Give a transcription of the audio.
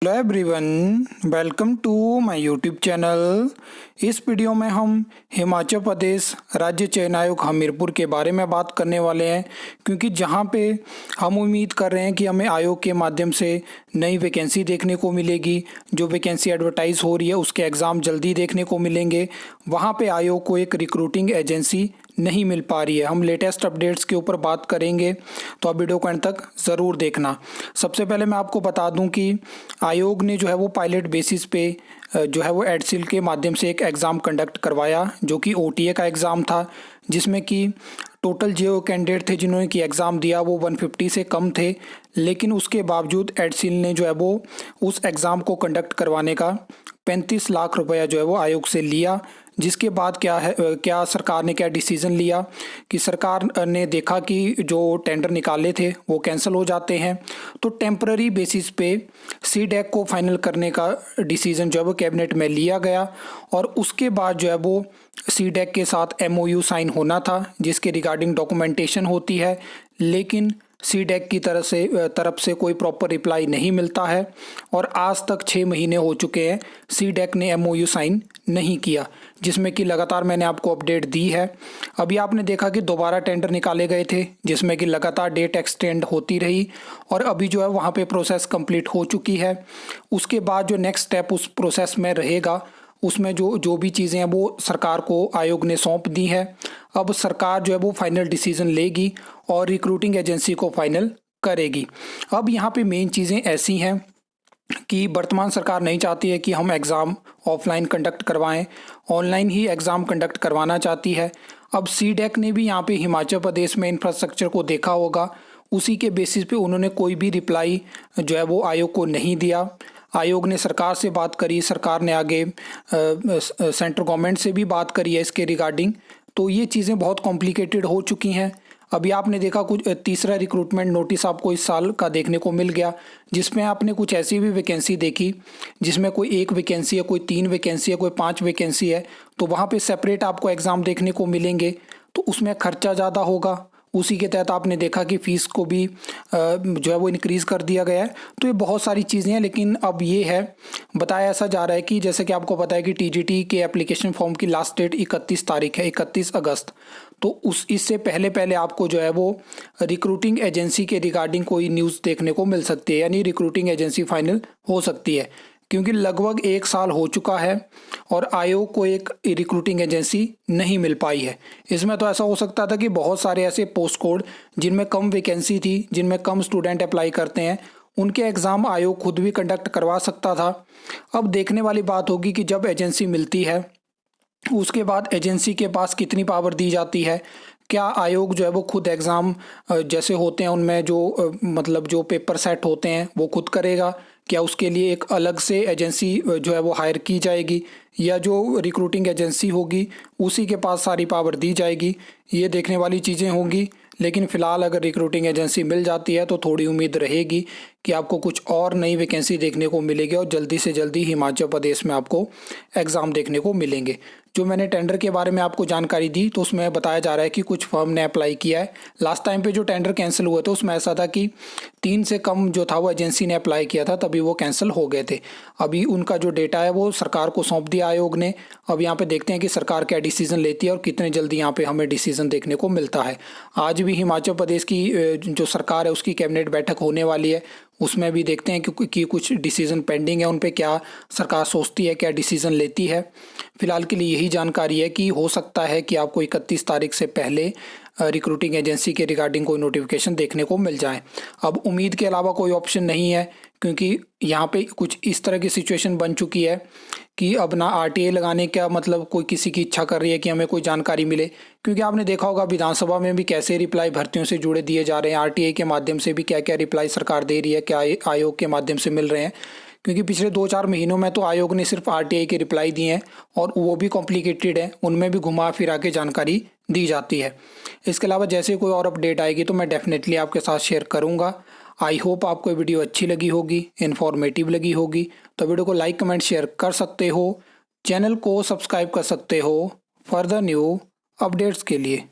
Hello everyone, welcome to my YouTube channel. इस video में हम हिमाचल प्रदेश राज्य चयन आयोग हमीरपुर के बारे में बात करने वाले हैं, क्योंकि जहां पे हम उम्मीद कर रहे हैं कि हमें आयोग के माध्यम से नई वैकेंसी देखने को मिलेगी। जो वैकेंसी एडवर्टाइज हो रही है उसके एग्ज़ाम जल्दी देखने को मिलेंगे। वहां पे आयोग को एक रिक्रूटिंग एजेंसी नहीं मिल पा रही है। हम लेटेस्ट अपडेट्स के ऊपर बात करेंगे, तो आप वीडियो को अंत तक ज़रूर देखना। सबसे पहले मैं आपको बता दूं कि आयोग ने जो है वो पायलट बेसिस पे जो है वो एडसिल के माध्यम से एक एग्ज़ाम कंडक्ट करवाया, जो कि ओटीए का एग्ज़ाम था, जिसमें कि टोटल जो कैंडिडेट थे जिन्होंने कि एग्ज़ाम दिया वो 150 से कम थे। लेकिन उसके बावजूद एडसिल ने जो है वो उस एग्ज़ाम को कंडक्ट करवाने का 35 लाख रुपया जो है वो आयोग से लिया। जिसके बाद क्या सरकार ने क्या डिसीज़न लिया कि सरकार ने देखा कि जो टेंडर निकाले थे वो कैंसिल हो जाते हैं, तो टेम्पररी बेसिस पे सीडैक को फाइनल करने का डिसीज़न जो है वो कैबिनेट में लिया गया। और उसके बाद जो है वो सीडैक के साथ एमओयू साइन होना था, जिसके रिगार्डिंग डॉक्यूमेंटेशन होती है। लेकिन सीडैक की तरफ से कोई प्रॉपर रिप्लाई नहीं मिलता है, और आज तक 6 महीने हो चुके हैं सीडैक ने एमओयू साइन नहीं किया, जिसमें कि लगातार मैंने आपको अपडेट दी है। अभी आपने देखा कि दोबारा टेंडर निकाले गए थे, जिसमें कि लगातार डेट एक्सटेंड होती रही, और अभी जो है वहाँ पे प्रोसेस कंप्लीट हो चुकी है। उसके बाद जो नेक्स्ट स्टेप उस प्रोसेस में रहेगा, उसमें जो भी चीज़ें हैं वो सरकार को आयोग ने सौंप दी है। अब सरकार जो है वो फाइनल डिसीजन लेगी और रिक्रूटिंग एजेंसी को फाइनल करेगी। अब यहाँ पे मेन चीज़ें ऐसी हैं कि वर्तमान सरकार नहीं चाहती है कि हम एग्ज़ाम ऑफलाइन कंडक्ट करवाएं, ऑनलाइन ही एग्ज़ाम कंडक्ट करवाना चाहती है। अब सीडैक ने भी यहाँ पे हिमाचल प्रदेश में इंफ्रास्ट्रक्चर को देखा होगा, उसी के बेसिस पे उन्होंने कोई भी रिप्लाई जो है वो आयोग को नहीं दिया। आयोग ने सरकार से बात करी, सरकार ने आगे सेंट्रल गवर्नमेंट से भी बात करी है इसके रिगार्डिंग। तो ये चीज़ें बहुत कॉम्प्लिकेटेड हो चुकी हैं। अभी आपने देखा कुछ तीसरा रिक्रूटमेंट नोटिस आपको इस साल का देखने को मिल गया, जिसमें आपने कुछ ऐसी भी वैकेंसी देखी जिसमें कोई 1 वैकेंसी है, कोई 3 वैकेंसी है, कोई 5 वैकेंसी है, तो वहाँ पे सेपरेट आपको एग्ज़ाम देखने को मिलेंगे। तो उसमें खर्चा ज़्यादा होगा। उसी के तहत आपने देखा कि फ़ीस को भी जो है वो इंक्रीज़ कर दिया गया है। तो ये बहुत सारी चीज़ें हैं, लेकिन अब ये है बताया ऐसा जा रहा है कि जैसे कि आपको पता है कि टीजीटी के एप्लीकेशन फॉर्म की लास्ट डेट 31 तारीख है, 31 अगस्त। तो इससे पहले आपको जो है वो रिक्रूटिंग एजेंसी के रिगार्डिंग कोई न्यूज़ देखने को मिल सकती है, यानी रिक्रूटिंग एजेंसी फाइनल हो सकती है, क्योंकि लगभग 1 साल हो चुका है और आयोग को एक रिक्रूटिंग एजेंसी नहीं मिल पाई है। इसमें तो ऐसा हो सकता था कि बहुत सारे ऐसे पोस्ट कोड जिनमें कम वैकेंसी थी, जिनमें कम स्टूडेंट अप्लाई करते हैं, उनके एग्ज़ाम आयोग खुद भी कंडक्ट करवा सकता था। अब देखने वाली बात होगी कि जब एजेंसी मिलती है उसके बाद एजेंसी के पास कितनी पावर दी जाती है। क्या आयोग जो है वो खुद एग्ज़ाम जैसे होते हैं उनमें जो मतलब जो पेपर सेट होते हैं वो खुद करेगा, क्या उसके लिए एक अलग से एजेंसी जो है वो हायर की जाएगी, या जो रिक्रूटिंग एजेंसी होगी उसी के पास सारी पावर दी जाएगी। ये देखने वाली चीज़ें होंगी। लेकिन फ़िलहाल अगर रिक्रूटिंग एजेंसी मिल जाती है तो थोड़ी उम्मीद रहेगी कि आपको कुछ और नई वैकेंसी देखने को मिलेगी और जल्दी से जल्दी हिमाचल प्रदेश में आपको एग्ज़ाम देखने को मिलेंगे। जो मैंने टेंडर के बारे में आपको जानकारी दी तो उसमें बताया जा रहा है कि कुछ फर्म ने अप्लाई किया है। लास्ट टाइम पे जो टेंडर कैंसिल हुए थे उसमें ऐसा था कि 3 से कम जो था वो एजेंसी ने अप्लाई किया था, तभी वो कैंसिल हो गए थे। अभी उनका जो डेटा है वो सरकार को सौंप दिया आयोग ने। अब यहाँ पे देखते हैं कि सरकार क्या डिसीज़न लेती है और कितने जल्दी यहाँ पे हमें डिसीज़न देखने को मिलता है। आज भी हिमाचल प्रदेश की जो सरकार है उसकी कैबिनेट बैठक होने वाली है, उसमें भी देखते हैं कि कुछ डिसीज़न पेंडिंग है, उन पे क्या सरकार सोचती है, क्या डिसीज़न लेती है। फिलहाल के लिए यही जानकारी है कि हो सकता है कि आपको 31 तारीख से पहले रिक्रूटिंग एजेंसी के रिगार्डिंग कोई नोटिफिकेशन देखने को मिल जाए। अब उम्मीद के अलावा कोई ऑप्शन नहीं है, क्योंकि यहाँ पे कुछ इस तरह की सिचुएशन बन चुकी है कि अब ना आरटीए लगाने का मतलब कोई किसी की इच्छा कर रही है कि हमें कोई जानकारी मिले, क्योंकि आपने देखा होगा विधानसभा में भी कैसे रिप्लाई भर्तियों से जुड़े दिए जा रहे हैं। आरटीए के माध्यम से भी क्या क्या रिप्लाई सरकार दे रही है, क्या आयोग के माध्यम से मिल रहे हैं, क्योंकि पिछले 2-4 महीनों में तो आयोग ने सिर्फ आरटीआई के रिप्लाई दिए हैं और वो भी कॉम्प्लिकेटेड है, उनमें भी घुमा फिरा के जानकारी दी जाती है। इसके अलावा जैसे कोई और अपडेट आएगी तो मैं डेफिनेटली आपके साथ शेयर करूँगा। आई होप आपको वीडियो अच्छी लगी होगी, इन्फॉर्मेटिव लगी होगी, तो वीडियो को लाइक कमेंट शेयर कर सकते हो, चैनल को सब्सक्राइब कर सकते हो फर्दर न्यू अपडेट्स के लिए।